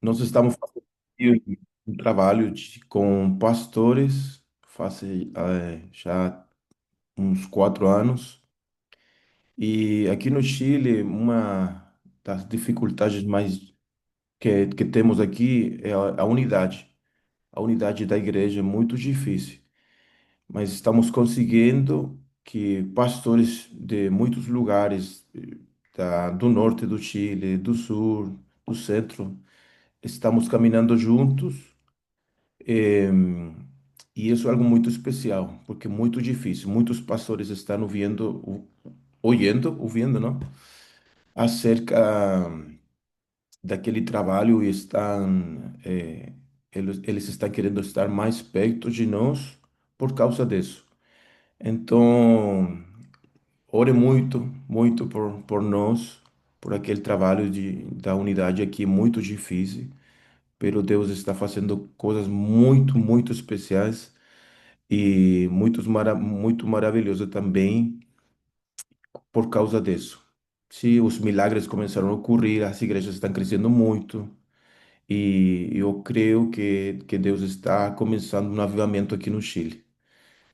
Nós estamos fazendo um trabalho com pastores faz já uns 4 anos. E aqui no Chile, uma das dificuldades mais que temos aqui é a unidade. A unidade da igreja é muito difícil, mas estamos conseguindo que pastores de muitos lugares do norte do Chile, do sul, do centro, estamos caminhando juntos. eh, e isso é algo muito especial, porque é muito difícil. Muitos pastores estão ouvindo, não? Acerca daquele trabalho e eles estão querendo estar mais perto de nós por causa disso. Então, ore muito, muito por nós, por aquele trabalho da unidade aqui, muito difícil, pero Deus está fazendo coisas muito, muito especiais e muito maravilhosas também por causa disso. Se os milagres começaram a ocorrer, as igrejas estão crescendo muito. E eu creio que Deus está começando um avivamento aqui no Chile.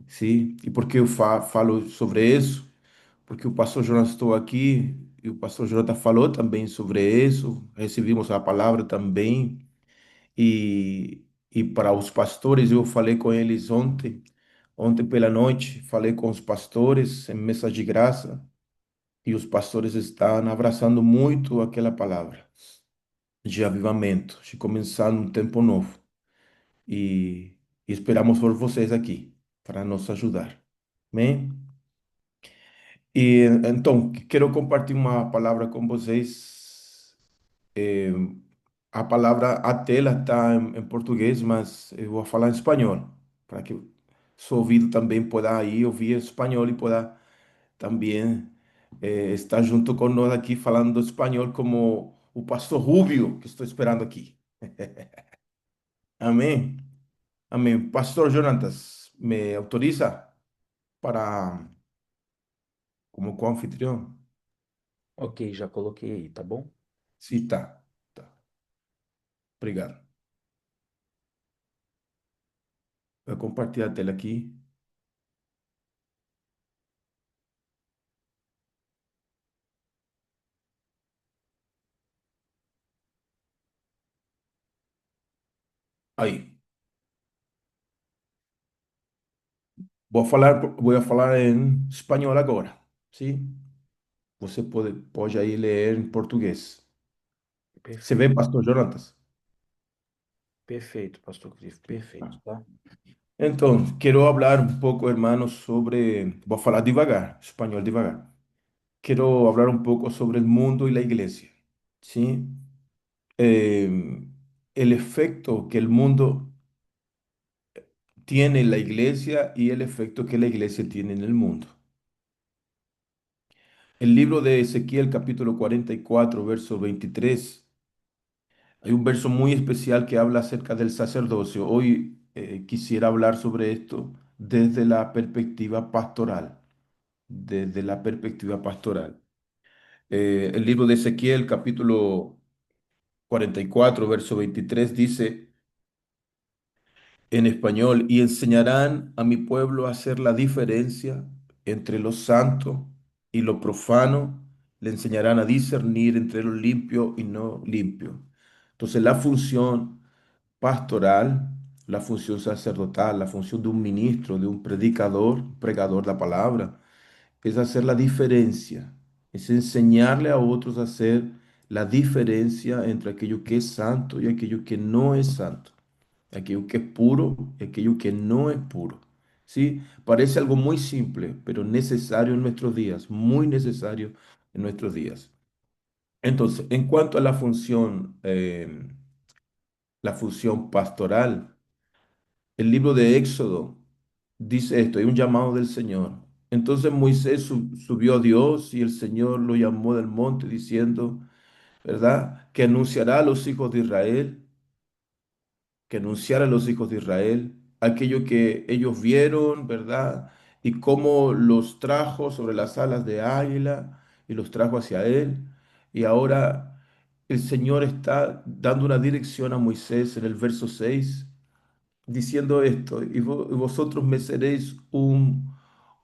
Sim? E por que eu falo sobre isso? Porque o pastor Jonas estou aqui e o pastor Jonathan falou também sobre isso. Recebimos a palavra também. E para os pastores, eu falei com eles ontem pela noite, falei com os pastores em mesa de graça. E os pastores estão abraçando muito aquela palavra de avivamento, de começar um tempo novo. E, e esperamos por vocês aqui para nos ajudar. Amém? E então, quero compartilhar uma palavra com vocês. Eh, a palavra a tela está em português, mas eu vou falar em espanhol, para que seu ouvido também pueda aí ouvir espanhol e pueda também estar junto com nós aqui falando espanhol como o pastor Rubio, que estou esperando aqui. Amém? Amém. Pastor Jonatas, ¿me autoriza para como co-anfitrião? Ok, já coloquei aí, tá bom? Sim, tá. Tá. Obrigado. Vou compartilhar a tela aqui. Aí. Vou falar em espanhol agora. Sim? Você pode aí ler em português. Você vê, Perfeito, pastor Jonatas? perfeito, pastor Cristo, perfeito, tá? Então, quero falar um pouco, hermanos, sobre. Vou falar devagar, espanhol devagar. Quero falar um pouco sobre o mundo e a igreja. Sim? Eh, el efecto que el mundo tiene en la iglesia y el efecto que la iglesia tiene en el mundo. El libro de Ezequiel, capítulo 44, verso 23, hay un verso muy especial que habla acerca del sacerdocio. Hoy quisiera hablar sobre esto desde la perspectiva pastoral, desde la perspectiva pastoral. El libro de Ezequiel, capítulo 44, verso 23 dice en español, y enseñarán a mi pueblo a hacer la diferencia entre lo santo y lo profano, le enseñarán a discernir entre lo limpio y no limpio. Entonces la función pastoral, la función sacerdotal, la función de un ministro, de un predicador, pregador de la palabra, es hacer la diferencia, es enseñarle a otros a hacer la diferencia entre aquello que es santo y aquello que no es santo, aquello que es puro y aquello que no es puro. ¿Sí? Parece algo muy simple, pero necesario en nuestros días, muy necesario en nuestros días. Entonces, en cuanto a la función pastoral, el libro de Éxodo dice esto, hay un llamado del Señor. Entonces Moisés subió a Dios y el Señor lo llamó del monte diciendo, ¿verdad? Que anunciará a los hijos de Israel, que anunciara a los hijos de Israel aquello que ellos vieron, ¿verdad? Y cómo los trajo sobre las alas de águila y los trajo hacia él. Y ahora el Señor está dando una dirección a Moisés en el verso 6 diciendo esto, y vosotros me seréis un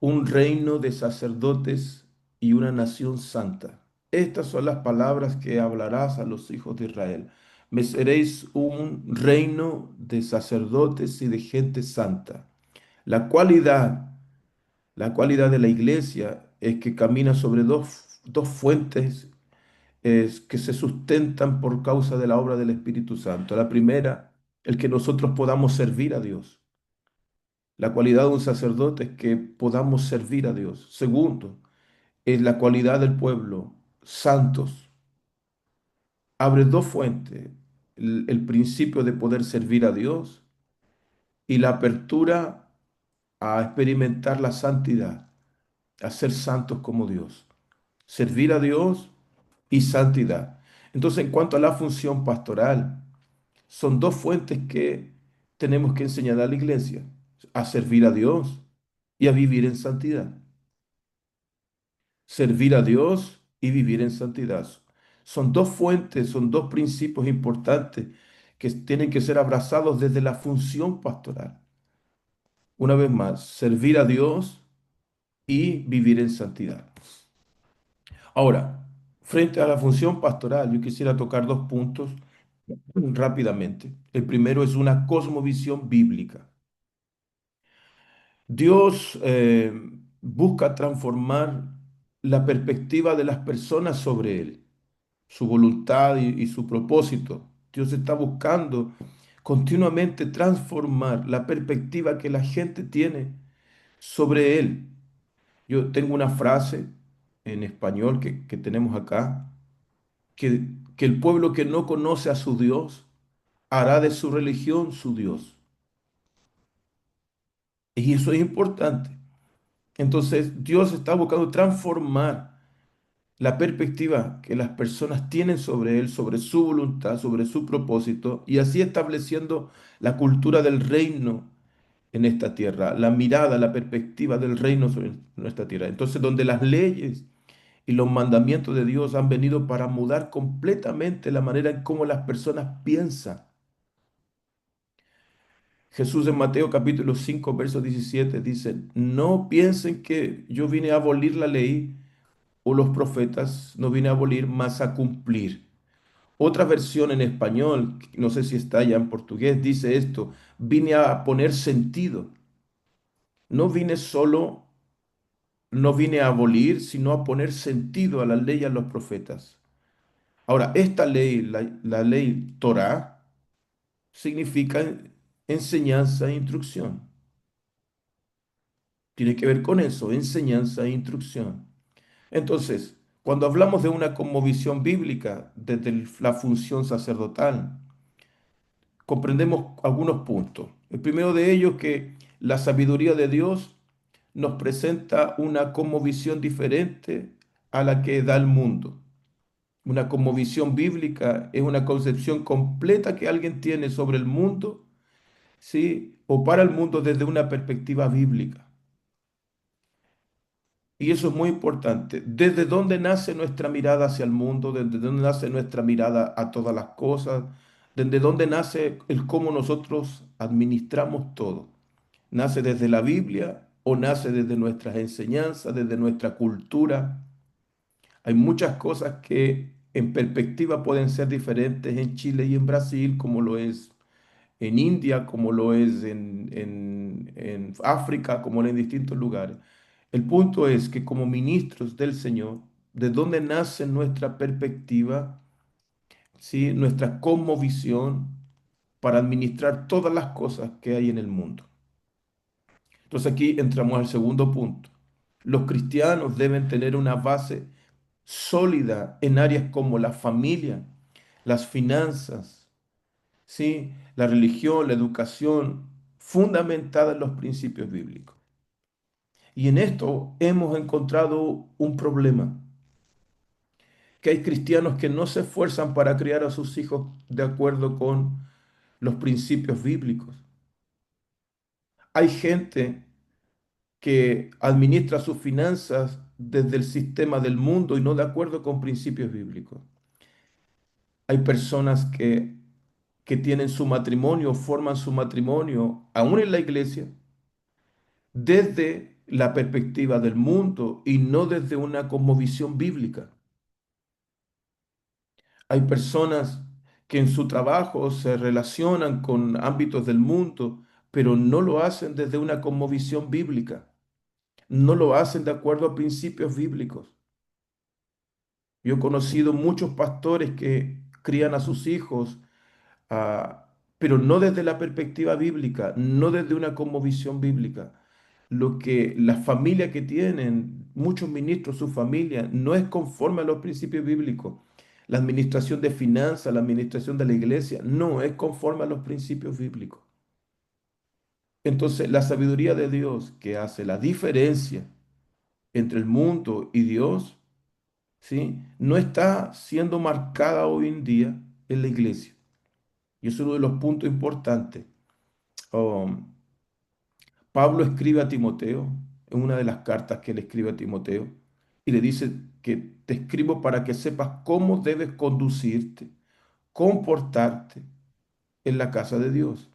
reino de sacerdotes y una nación santa. Estas son las palabras que hablarás a los hijos de Israel. Me seréis un reino de sacerdotes y de gente santa. La cualidad, la cualidad de la iglesia es que camina sobre dos fuentes que se sustentan por causa de la obra del Espíritu Santo. La primera, el que nosotros podamos servir a Dios. La cualidad de un sacerdote es que podamos servir a Dios. Segundo, es la cualidad del pueblo, santos. Abre dos fuentes, el principio de poder servir a Dios y la apertura a experimentar la santidad, a ser santos como Dios. Servir a Dios y santidad. Entonces, en cuanto a la función pastoral, son dos fuentes que tenemos que enseñar a la iglesia, a servir a Dios y a vivir en santidad. Servir a Dios y vivir en santidad. Son dos fuentes, son dos principios importantes que tienen que ser abrazados desde la función pastoral. Una vez más, servir a Dios y vivir en santidad. Ahora, frente a la función pastoral, yo quisiera tocar dos puntos rápidamente. El primero es una cosmovisión bíblica. Dios busca transformar la perspectiva de las personas sobre Él, su voluntad y su propósito. Dios está buscando continuamente transformar la perspectiva que la gente tiene sobre Él. Yo tengo una frase en español que tenemos acá, que el pueblo que no conoce a su Dios hará de su religión su Dios. Y eso es importante. Entonces, Dios está buscando transformar la perspectiva que las personas tienen sobre Él, sobre su voluntad, sobre su propósito, y así estableciendo la cultura del reino en esta tierra, la mirada, la perspectiva del reino sobre nuestra tierra. Entonces, donde las leyes y los mandamientos de Dios han venido para mudar completamente la manera en cómo las personas piensan. Jesús en Mateo capítulo 5 verso 17 dice, no piensen que yo vine a abolir la ley o los profetas, no vine a abolir, mas a cumplir. Otra versión en español, no sé si está ya en portugués, dice esto, vine a poner sentido. No vine solo, no vine a abolir, sino a poner sentido a la ley y a los profetas. Ahora, esta ley, la ley Torah, significa enseñanza e instrucción. Tiene que ver con eso, enseñanza e instrucción. Entonces, cuando hablamos de una cosmovisión bíblica desde la función sacerdotal, comprendemos algunos puntos. El primero de ellos que la sabiduría de Dios nos presenta una cosmovisión diferente a la que da el mundo. Una cosmovisión bíblica es una concepción completa que alguien tiene sobre el mundo, ¿sí? O para el mundo desde una perspectiva bíblica. Y eso es muy importante. ¿Desde dónde nace nuestra mirada hacia el mundo? ¿Desde dónde nace nuestra mirada a todas las cosas? ¿Desde dónde nace el cómo nosotros administramos todo? ¿Nace desde la Biblia o nace desde nuestras enseñanzas, desde nuestra cultura? Hay muchas cosas que en perspectiva pueden ser diferentes en Chile y en Brasil, como lo es en India, como lo es en África, como lo es en distintos lugares. El punto es que como ministros del Señor, ¿de dónde nace nuestra perspectiva, ¿sí? Nuestra cosmovisión para administrar todas las cosas que hay en el mundo? Entonces aquí entramos al segundo punto. Los cristianos deben tener una base sólida en áreas como la familia, las finanzas, ¿sí? La religión, la educación, fundamentada en los principios bíblicos. Y en esto hemos encontrado un problema, que hay cristianos que no se esfuerzan para criar a sus hijos de acuerdo con los principios bíblicos. Hay gente que administra sus finanzas desde el sistema del mundo y no de acuerdo con principios bíblicos. Hay personas que tienen su matrimonio, forman su matrimonio, aún en la iglesia, desde la perspectiva del mundo y no desde una cosmovisión bíblica. Hay personas que en su trabajo se relacionan con ámbitos del mundo, pero no lo hacen desde una cosmovisión bíblica, no lo hacen de acuerdo a principios bíblicos. Yo he conocido muchos pastores que crían a sus hijos, pero no desde la perspectiva bíblica, no desde una cosmovisión bíblica. Lo que la familia que tienen, muchos ministros, su familia, no es conforme a los principios bíblicos. La administración de finanzas, la administración de la iglesia, no es conforme a los principios bíblicos. Entonces, la sabiduría de Dios que hace la diferencia entre el mundo y Dios, ¿sí? No está siendo marcada hoy en día en la iglesia. Y eso es uno de los puntos importantes. Um, Pablo escribe a Timoteo, en una de las cartas que le escribe a Timoteo, y le dice que te escribo para que sepas cómo debes conducirte, comportarte en la casa de Dios.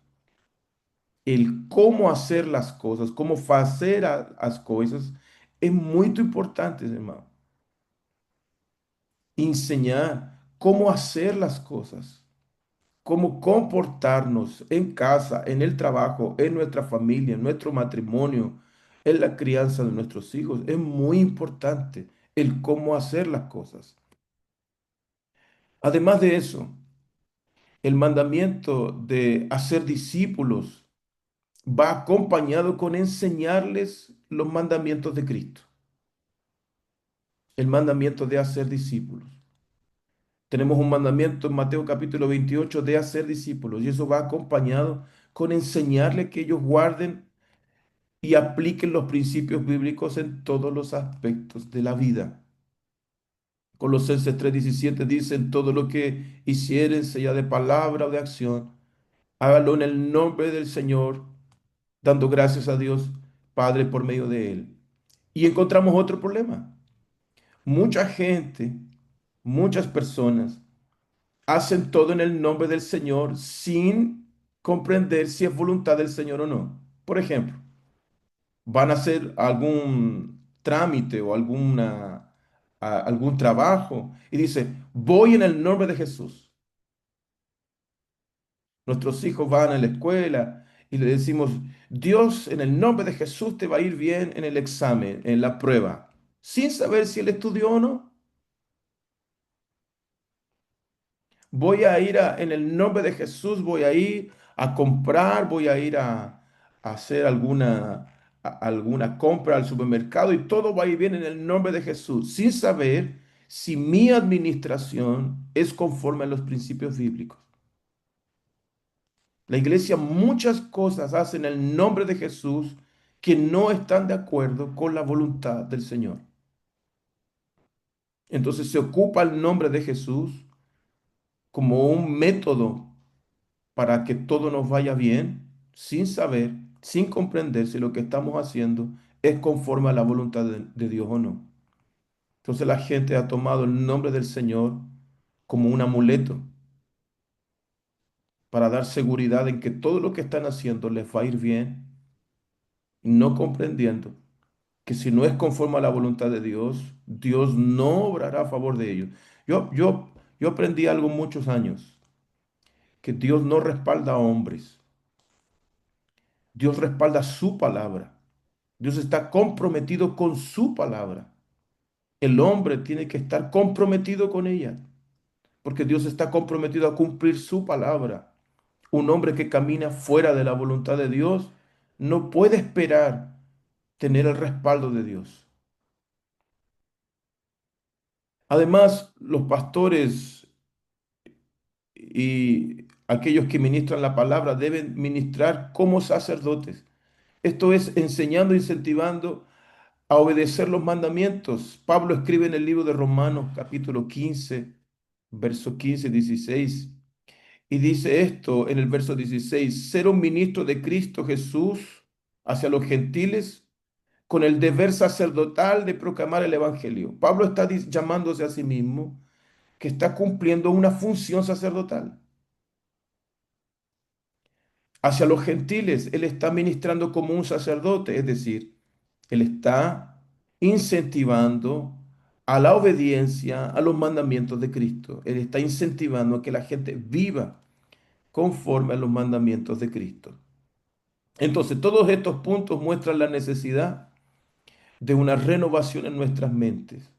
El cómo hacer las cosas, cómo hacer las cosas, es muy importante, hermano. Enseñar cómo hacer las cosas, cómo comportarnos en casa, en el trabajo, en nuestra familia, en nuestro matrimonio, en la crianza de nuestros hijos. Es muy importante el cómo hacer las cosas. Además de eso, el mandamiento de hacer discípulos va acompañado con enseñarles los mandamientos de Cristo. El mandamiento de hacer discípulos. Tenemos un mandamiento en Mateo capítulo 28 de hacer discípulos y eso va acompañado con enseñarles que ellos guarden y apliquen los principios bíblicos en todos los aspectos de la vida. Colosenses 3:17 dicen, todo lo que hicieren, sea de palabra o de acción, hágalo en el nombre del Señor, dando gracias a Dios Padre por medio de Él. Y encontramos otro problema. Mucha gente, muchas personas hacen todo en el nombre del Señor sin comprender si es voluntad del Señor o no. Por ejemplo, van a hacer algún trámite o algún trabajo y dice, voy en el nombre de Jesús. Nuestros hijos van a la escuela y le decimos, Dios, en el nombre de Jesús te va a ir bien en el examen, en la prueba, sin saber si él estudió o no. En el nombre de Jesús, voy a ir a comprar, voy a ir a hacer alguna compra al supermercado y todo va a ir bien en el nombre de Jesús, sin saber si mi administración es conforme a los principios bíblicos. La iglesia muchas cosas hace en el nombre de Jesús que no están de acuerdo con la voluntad del Señor. Entonces se ocupa el nombre de Jesús como un método para que todo nos vaya bien, sin saber, sin comprender si lo que estamos haciendo es conforme a la voluntad de Dios o no. Entonces la gente ha tomado el nombre del Señor como un amuleto para dar seguridad en que todo lo que están haciendo les va a ir bien, no comprendiendo que si no es conforme a la voluntad de Dios, Dios no obrará a favor de ellos. Yo aprendí algo muchos años, que Dios no respalda a hombres, Dios respalda su palabra. Dios está comprometido con su palabra. El hombre tiene que estar comprometido con ella, porque Dios está comprometido a cumplir su palabra. Un hombre que camina fuera de la voluntad de Dios no puede esperar tener el respaldo de Dios. Además, los pastores y aquellos que ministran la palabra deben ministrar como sacerdotes. Esto es enseñando, incentivando a obedecer los mandamientos. Pablo escribe en el libro de Romanos capítulo 15, verso 15, 16, y dice esto en el verso 16, ser un ministro de Cristo Jesús hacia los gentiles con el deber sacerdotal de proclamar el evangelio. Pablo está llamándose a sí mismo que está cumpliendo una función sacerdotal. Hacia los gentiles, Él está ministrando como un sacerdote, es decir, Él está incentivando a la obediencia a los mandamientos de Cristo. Él está incentivando a que la gente viva conforme a los mandamientos de Cristo. Entonces, todos estos puntos muestran la necesidad de una renovación en nuestras mentes.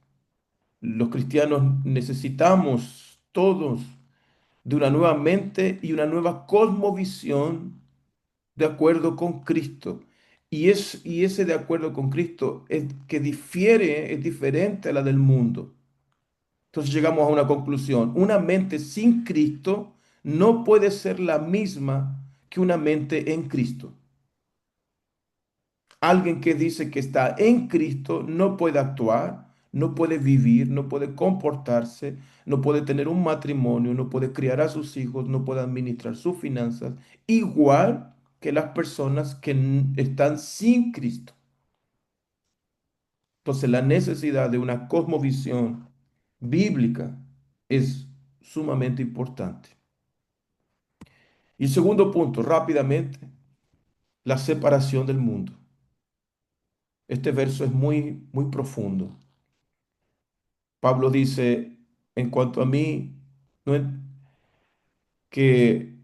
Los cristianos necesitamos todos de una nueva mente y una nueva cosmovisión de acuerdo con Cristo. Y ese de acuerdo con Cristo es que difiere, es diferente a la del mundo. Entonces llegamos a una conclusión. Una mente sin Cristo no puede ser la misma que una mente en Cristo. Alguien que dice que está en Cristo no puede actuar, no puede vivir, no puede comportarse, no puede tener un matrimonio, no puede criar a sus hijos, no puede administrar sus finanzas, igual que las personas que están sin Cristo. Entonces la necesidad de una cosmovisión bíblica es sumamente importante. Y el segundo punto, rápidamente, la separación del mundo. Este verso es muy profundo. Pablo dice, en cuanto a mí, no es que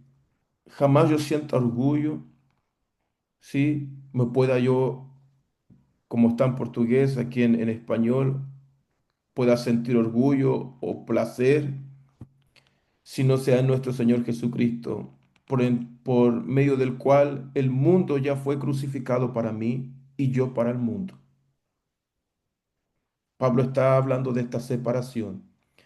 jamás yo sienta orgullo, ¿sí? Me pueda yo, como está en portugués, aquí en español, pueda sentir orgullo o placer, si no sea en nuestro Señor Jesucristo, por medio del cual el mundo ya fue crucificado para mí y yo para el mundo. Pablo está hablando de esta separación.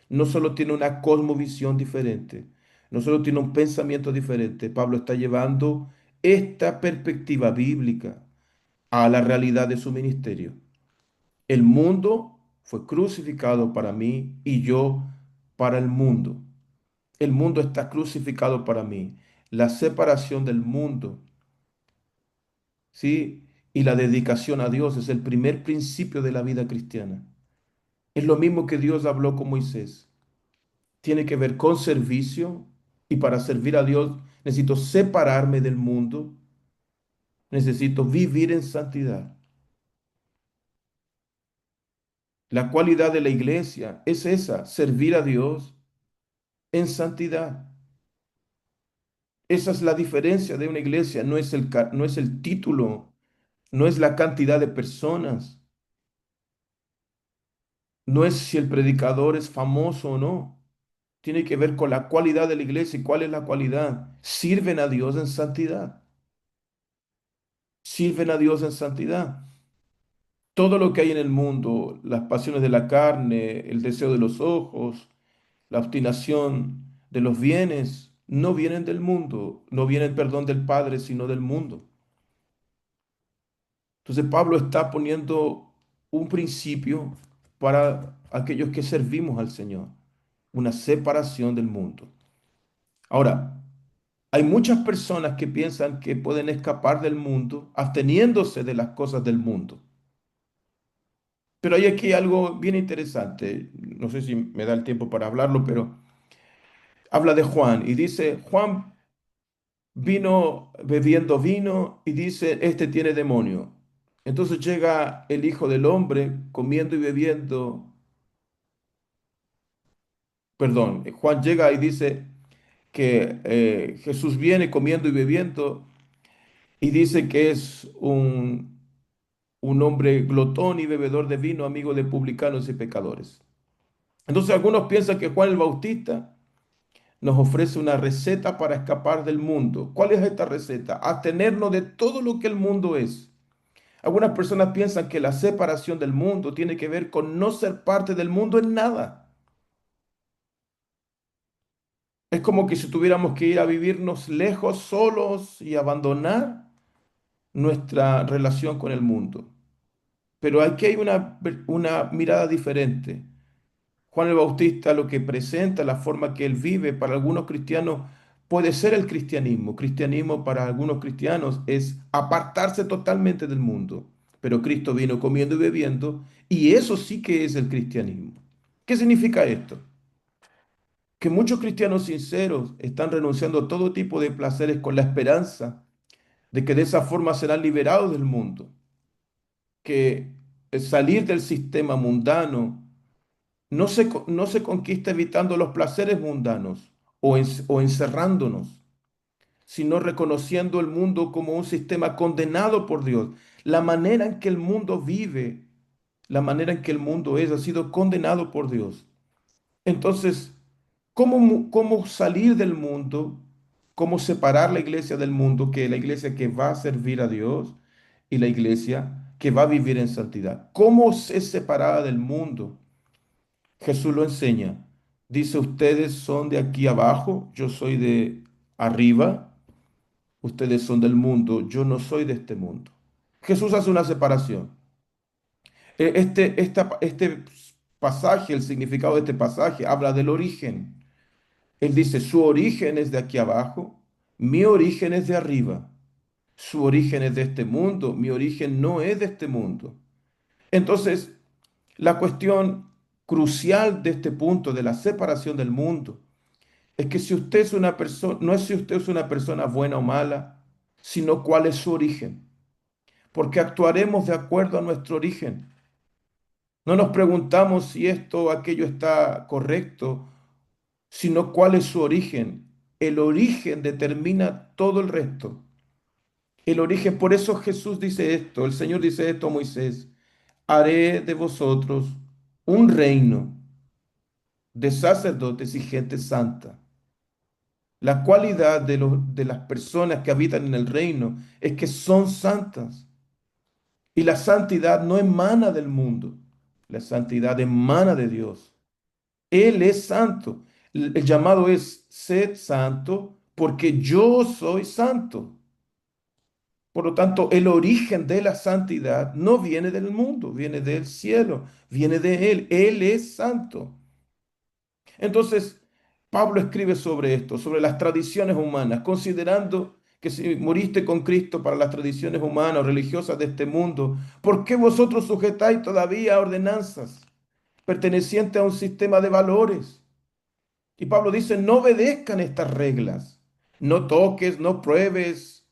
No solo tiene una cosmovisión diferente, no solo tiene un pensamiento diferente, Pablo está llevando esta perspectiva bíblica a la realidad de su ministerio. El mundo fue crucificado para mí y yo para el mundo. El mundo está crucificado para mí. La separación del mundo, ¿sí? Y la dedicación a Dios es el primer principio de la vida cristiana. Es lo mismo que Dios habló con Moisés. Tiene que ver con servicio y para servir a Dios necesito separarme del mundo, necesito vivir en santidad. La cualidad de la iglesia es esa, servir a Dios en santidad. Esa es la diferencia de una iglesia, no es el título, no es la cantidad de personas, no es si el predicador es famoso o no. Tiene que ver con la cualidad de la iglesia. ¿Y cuál es la cualidad? Sirven a Dios en santidad. Sirven a Dios en santidad. Todo lo que hay en el mundo, las pasiones de la carne, el deseo de los ojos, la obstinación de los bienes, no vienen del mundo, no vienen, perdón, del Padre, sino del mundo. Entonces Pablo está poniendo un principio para aquellos que servimos al Señor, una separación del mundo. Ahora, hay muchas personas que piensan que pueden escapar del mundo absteniéndose de las cosas del mundo. Pero hay aquí algo bien interesante. No sé si me da el tiempo para hablarlo, pero habla de Juan y dice, Juan vino bebiendo vino y dice, este tiene demonio. Entonces llega el Hijo del Hombre comiendo y bebiendo, perdón, Juan llega y dice que Jesús viene comiendo y bebiendo y dice que es un hombre glotón y bebedor de vino, amigo de publicanos y pecadores. Entonces algunos piensan que Juan el Bautista nos ofrece una receta para escapar del mundo. ¿Cuál es esta receta? Abstenernos de todo lo que el mundo es. Algunas personas piensan que la separación del mundo tiene que ver con no ser parte del mundo en nada. Es como que si tuviéramos que ir a vivirnos lejos, solos y abandonar nuestra relación con el mundo. Pero aquí hay una mirada diferente. Juan el Bautista lo que presenta, la forma que él vive, para algunos cristianos puede ser el cristianismo. Cristianismo para algunos cristianos es apartarse totalmente del mundo. Pero Cristo vino comiendo y bebiendo y eso sí que es el cristianismo. ¿Qué significa esto? que muchos cristianos sinceros están renunciando a todo tipo de placeres con la esperanza de que de esa forma serán liberados del mundo, que salir del sistema mundano no se conquista evitando los placeres mundanos o encerrándonos, sino reconociendo el mundo como un sistema condenado por Dios. La manera en que el mundo vive, la manera en que el mundo es, ha sido condenado por Dios. Entonces, ¿cómo salir del mundo? ¿Cómo separar la iglesia del mundo? Que la iglesia que va a servir a Dios y la iglesia que va a vivir en santidad. ¿Cómo es separada del mundo? Jesús lo enseña. Dice, ustedes son de aquí abajo, yo soy de arriba, ustedes son del mundo, yo no soy de este mundo. Jesús hace una separación. Este pasaje, el significado de este pasaje, habla del origen. Él dice, su origen es de aquí abajo, mi origen es de arriba. Su origen es de este mundo, mi origen no es de este mundo. Entonces, la cuestión crucial de este punto, de la separación del mundo, es que si usted es una persona, no es si usted es una persona buena o mala, sino cuál es su origen, porque actuaremos de acuerdo a nuestro origen. No nos preguntamos si esto o aquello está correcto, sino cuál es su origen. El origen determina todo el resto. El origen, por eso Jesús dice esto, el Señor dice esto a Moisés, haré de vosotros un reino de sacerdotes y gente santa. La cualidad de las personas que habitan en el reino es que son santas. Y la santidad no emana del mundo, la santidad emana de Dios. Él es santo. El llamado es sed santo porque yo soy santo. Por lo tanto, el origen de la santidad no viene del mundo, viene del cielo, viene de Él. Él es santo. Entonces, Pablo escribe sobre esto, sobre las tradiciones humanas, considerando que si moriste con Cristo para las tradiciones humanas o religiosas de este mundo, ¿por qué vosotros sujetáis todavía a ordenanzas pertenecientes a un sistema de valores? Y Pablo dice, no obedezcan estas reglas, no toques, no pruebes,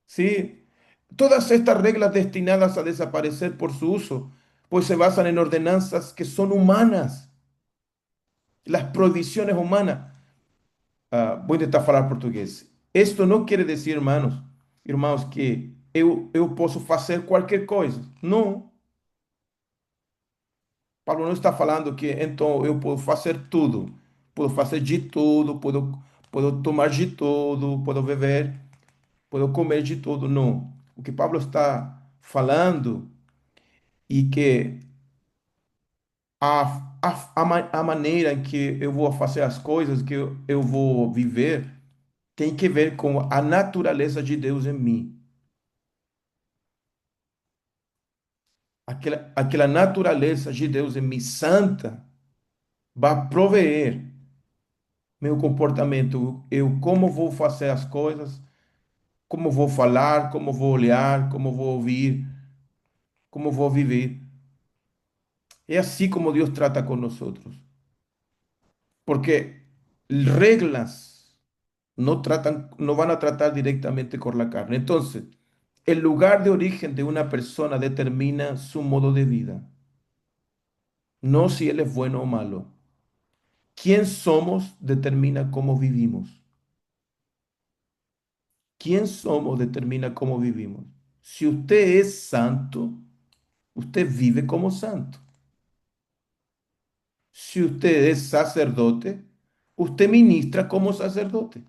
¿sí? Todas estas reglas destinadas a desaparecer por su uso, pues se basan en ordenanzas que son humanas, las prohibiciones humanas. Voy a intentar falar português. Esto não quer dizer, irmãos, que eu posso fazer qualquer coisa. Não. Paulo não está falando que então eu posso fazer tudo. Posso fazer de tudo, posso tomar de tudo, posso beber, posso comer de tudo. Não. O que Paulo está falando e que a maneira em que eu vou fazer as coisas, que eu vou viver, tem que ver com a natureza de Deus em mim. Aquela natureza de Deus em mim santa vai prover meu comportamento, eu como vou fazer as coisas, como vou falar, como vou olhar, como vou ouvir, como vou viver. É assim como Deus trata com nós, porque reglas no tratan, no van a tratar directamente con la carne. Entonces, el lugar de origen de una persona determina su modo de vida, no si él es bueno o malo. Quién somos determina cómo vivimos. Quién somos determina cómo vivimos. Si usted es santo, usted vive como santo. Si usted es sacerdote, usted ministra como sacerdote.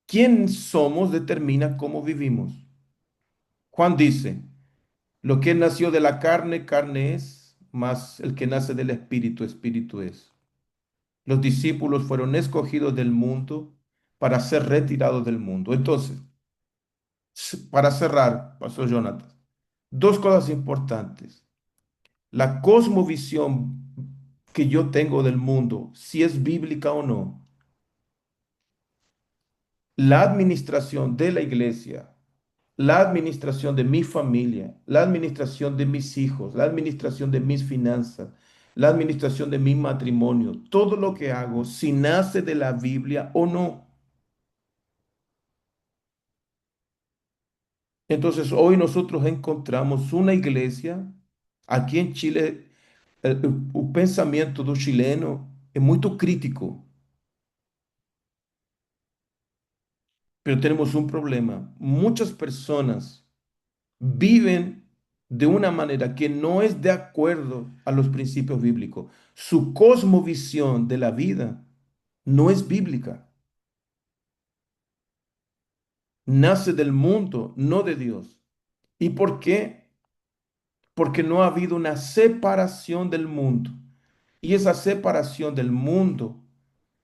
Quién somos determina cómo vivimos. Juan dice, lo que nació de la carne, carne es, mas el que nace del espíritu, espíritu es. Los discípulos fueron escogidos del mundo para ser retirados del mundo. Entonces, para cerrar, Pastor Jonathan, dos cosas importantes. La cosmovisión que yo tengo del mundo, si es bíblica o no, la administración de la iglesia, la administración de mi familia, la administración de mis hijos, la administración de mis finanzas, la administración de mi matrimonio, todo lo que hago, si nace de la Biblia o no. Entonces, hoy nosotros encontramos una iglesia, aquí en Chile, o pensamento do chileno é muito crítico, pero tenemos un problema. Muchas personas viven de una manera que no es de acuerdo a los principios bíblicos. Su cosmovisión de la vida no es bíblica. Nace del mundo, no de Dios. ¿Y por qué? Porque no ha habido una separación del mundo. Y esa separación del mundo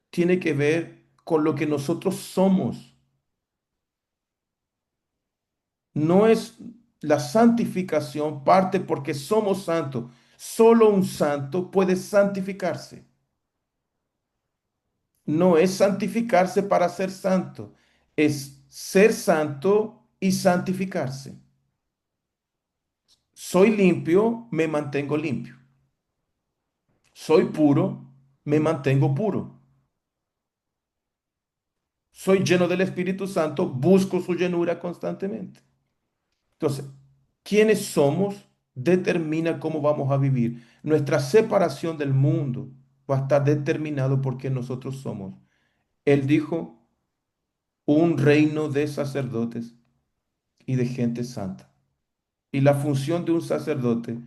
tiene que ver con lo que nosotros somos. No es la santificación parte porque somos santos. Solo un santo puede santificarse. No es santificarse para ser santo, es ser santo y santificarse. Soy limpio, me mantengo limpio. Soy puro, me mantengo puro. Soy lleno del Espíritu Santo, busco su llenura constantemente. Entonces, quiénes somos determina cómo vamos a vivir. Nuestra separación del mundo va a estar determinado por quién nosotros somos. Él dijo, un reino de sacerdotes y de gente santa. Y la función de un sacerdote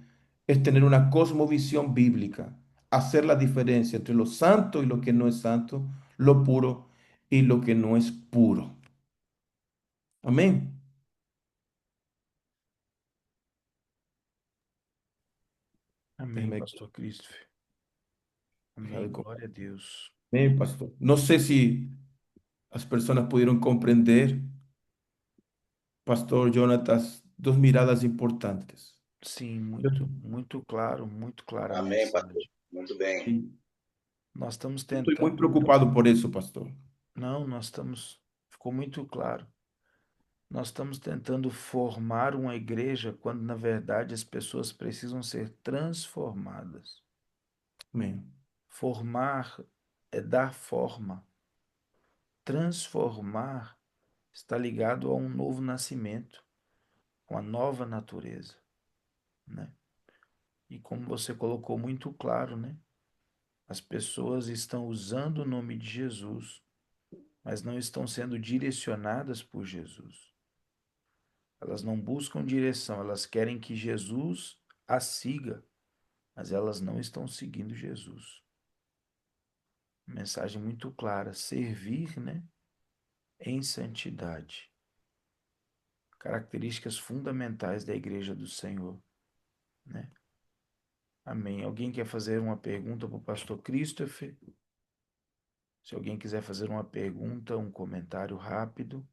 es tener una cosmovisión bíblica, hacer la diferencia entre lo santo y lo que no es santo, lo puro y lo que no es puro. Amén. Amém, Déjeme, pastor Christopher. déjame Amém, glória a Deus. Amén, pastor. No sé si las personas pudieron comprender, Pastor Jonatas, dos miradas importantes. Sim, Yo muito clara a Amém, pastor. mensagem. Muito bem. sí, Nós estamos estoy muy tentando. preocupado por eso, pastor. Não, nós estamos. Ficou muito claro. Nós estamos tentando formar uma igreja quando, na verdade, as pessoas precisam ser transformadas. Amén. Formar é dar forma. Transformar está ligado a um novo nascimento, uma nova natureza, né? E como você colocou muito claro, né? As pessoas estão usando o nome de Jesus, mas não estão sendo direcionadas por Jesus. Elas não buscam direção, elas querem que Jesus as siga, mas elas não estão seguindo Jesus. Mensagem muito clara: servir, né, em santidade. Características fundamentais da igreja do Senhor, né? Amém. Alguém quer fazer uma pergunta para o pastor Christopher? Se alguém quiser fazer uma pergunta, um comentário rápido,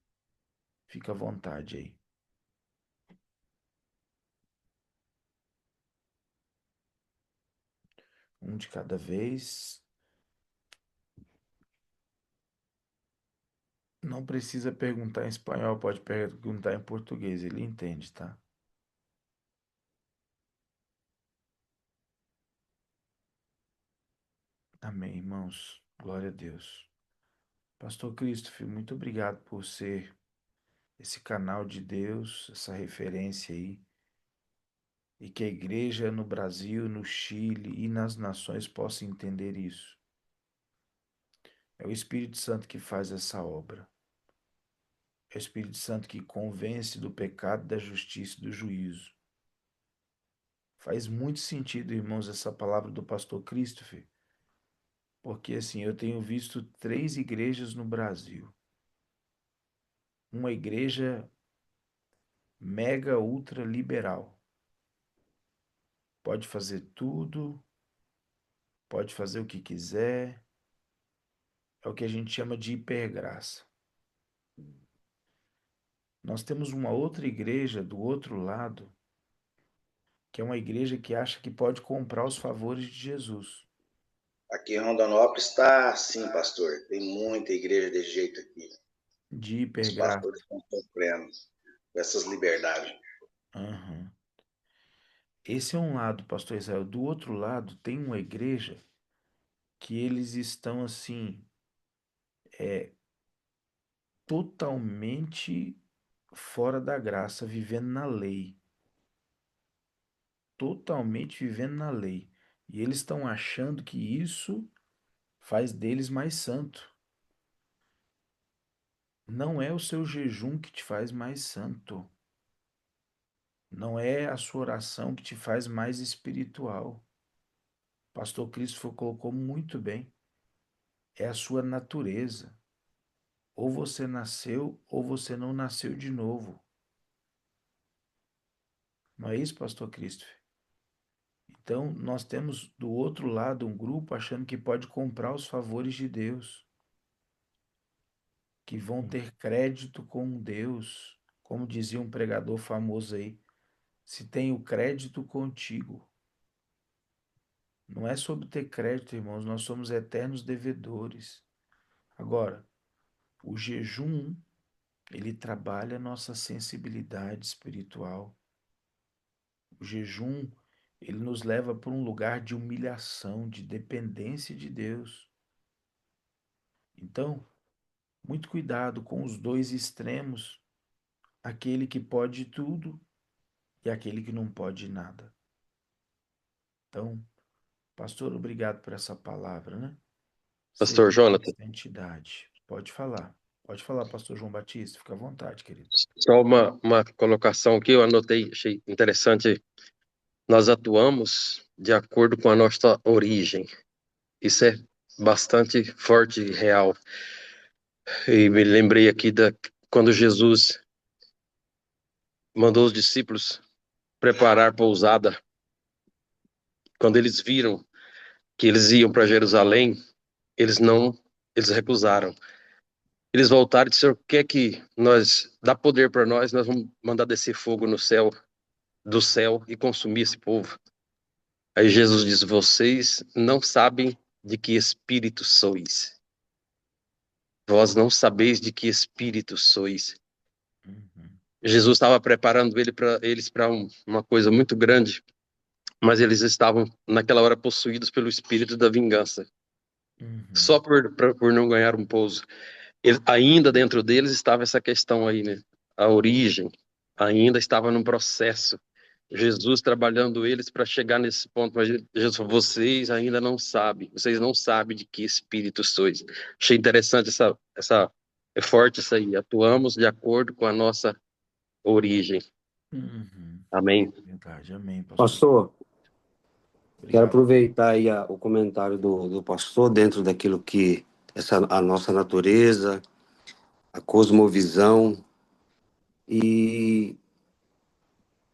fica à vontade aí. Um de cada vez. Não precisa perguntar em espanhol, pode perguntar em português, ele entende, tá? Amém, irmãos. Glória a Deus. Pastor Christopher, muito obrigado por ser esse canal de Deus, essa referência aí, e que a igreja no Brasil, no Chile e nas nações possa entender isso. É o Espírito Santo que faz essa obra. É o Espírito Santo que convence do pecado, da justiça e do juízo. Faz muito sentido, irmãos, essa palavra do pastor Christopher, porque assim, eu tenho visto 3 igrejas no Brasil. Uma igreja mega ultra liberal. Pode fazer tudo, pode fazer o que quiser. É o que a gente chama de hipergraça. Nós temos uma outra igreja do outro lado, que é uma igreja que acha que pode comprar os favores de Jesus. Aqui em Rondonópolis está assim, pastor. Tem muita igreja desse jeito aqui. De Os hipergraça. pastores estão sofrendo com essas liberdades. Uhum. Esse é um lado, pastor Israel. Do outro lado, tem uma igreja que eles estão assim, totalmente fora da graça, vivendo na lei. Totalmente vivendo na lei. E eles estão achando que isso faz deles mais santo. Não é o seu jejum que te faz mais santo. Não é a sua oração que te faz mais espiritual. Pastor Cristo colocou muito bem. É a sua natureza. Ou você nasceu ou você não nasceu de novo. Não é isso, pastor Cristo? Então, nós temos do outro lado um grupo achando que pode comprar os favores de Deus, que vão ter crédito com Deus, como dizia um pregador famoso aí, se tenho crédito contigo. Não é sobre ter crédito, irmãos, nós somos eternos devedores. Agora, o jejum, ele trabalha a nossa sensibilidade espiritual. O jejum, ele nos leva para um lugar de humilhação, de dependência de Deus. Então, muito cuidado com os dois extremos, aquele que pode tudo e aquele que não pode nada. Então, pastor, obrigado por essa palavra, né? Pastor Servir a Jonathan, santidade. Pode falar. Pode falar, pastor João Batista. Fica à vontade, querido. só uma colocação que eu anotei, achei interessante. Nós atuamos de acordo com a nossa origem. Isso é bastante forte e real. E me lembrei aqui da quando Jesus mandou os discípulos preparar pousada, quando eles viram que eles iam para Jerusalém, eles não, eles recusaram. Eles voltaram e disseram: "O que é que nós dá poder para nós? Nós vamos mandar descer fogo no céu, do céu e consumir esse povo." Aí Jesus diz: "Vocês não sabem de que espírito sois. Vós não sabeis de que espírito sois." Uhum, Jesus estava preparando eles para uma coisa muito grande, mas eles estavam naquela hora possuídos pelo espírito da vingança, uhum, só por não ganhar um pouso. Ainda dentro deles estava essa questão aí, né? A origem ainda estava num processo. Jesus trabalhando eles para chegar nesse ponto, mas Jesus falou: "Vocês ainda não sabem, vocês não sabem de que espírito sois." Achei interessante é forte isso aí. Atuamos de acordo com a nossa origem. uhum. Amém. Verdade, amém, pastor. Pastor, quero Obrigado. aproveitar aí o comentário do pastor dentro daquilo que a nossa natureza, a cosmovisão. E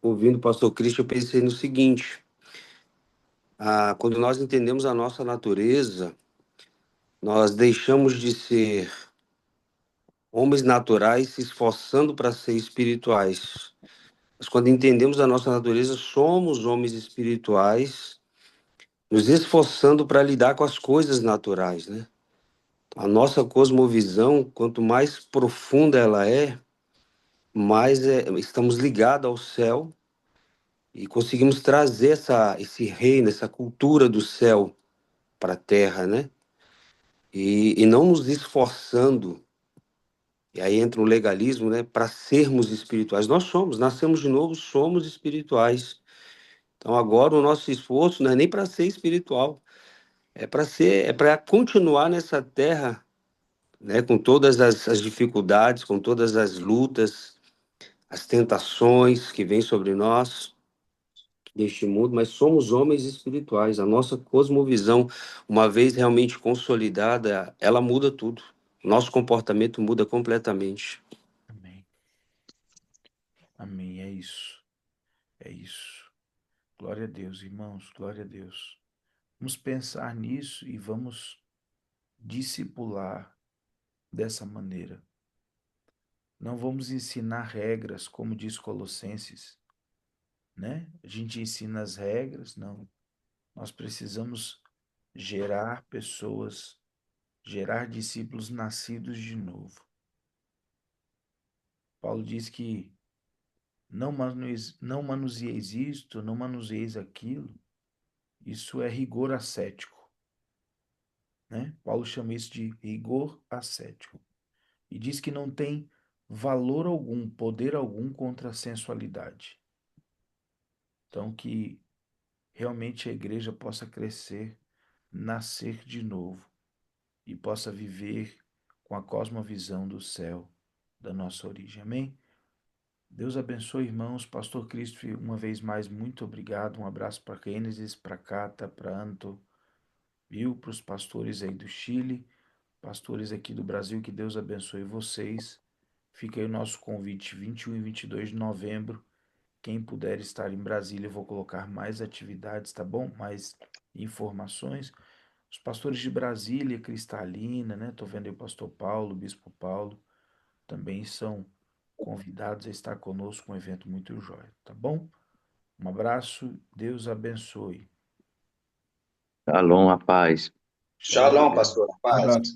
ouvindo o pastor Cristo, eu pensei no seguinte: quando nós entendemos a nossa natureza, nós deixamos de ser homens naturais se esforçando para ser espirituais. Mas quando entendemos a nossa natureza, somos homens espirituais, nos esforçando para lidar com as coisas naturais, né? A nossa cosmovisão, quanto mais profunda ela é, mais estamos ligados ao céu e conseguimos trazer esse reino, essa cultura do céu para a terra, né? E não nos esforçando, e aí entra o legalismo, né? Para sermos espirituais. Nós somos, nascemos de novo, somos espirituais. Então agora o nosso esforço não é nem para ser espiritual, é para continuar nessa terra, né, com todas as dificuldades, com todas as lutas, as tentações que vêm sobre nós neste mundo, mas somos homens espirituais. A nossa cosmovisão, uma vez realmente consolidada, ela muda tudo. Nosso comportamento muda completamente. Amém. Amém. É isso. É isso. Glória a Deus, irmãos. Glória a Deus. Vamos pensar nisso e vamos discipular dessa maneira. Não vamos ensinar regras, como diz Colossenses, né? A gente ensina as regras, não. Nós precisamos gerar pessoas, gerar discípulos nascidos de novo. Paulo diz que não manuseeis isto, não manuseeis aquilo, isso é rigor ascético, né? Paulo chama isso de rigor ascético. E diz que não tem valor algum, poder algum contra a sensualidade. Então, que realmente a igreja possa crescer, nascer de novo e possa viver com a cosmovisão do céu, da nossa origem. Amém? Deus abençoe, irmãos. Pastor Cristo, uma vez mais, muito obrigado. Um abraço para Gênesis, para Cata, para Anto, viu? Para os pastores aí do Chile, pastores aqui do Brasil, que Deus abençoe vocês. Fica aí o nosso convite, 21 e 22 de novembro. Quem puder estar em Brasília, eu vou colocar mais atividades, tá bom? Mais informações. Os pastores de Brasília, Cristalina, né? Tô vendo aí o pastor Paulo, o bispo Paulo, também são convidados a estar conosco, um evento muito jóia, tá bom? Um abraço, Deus abençoe. Shalom, a paz. Shalom. Shalom, pastor. Um Paz. abraço.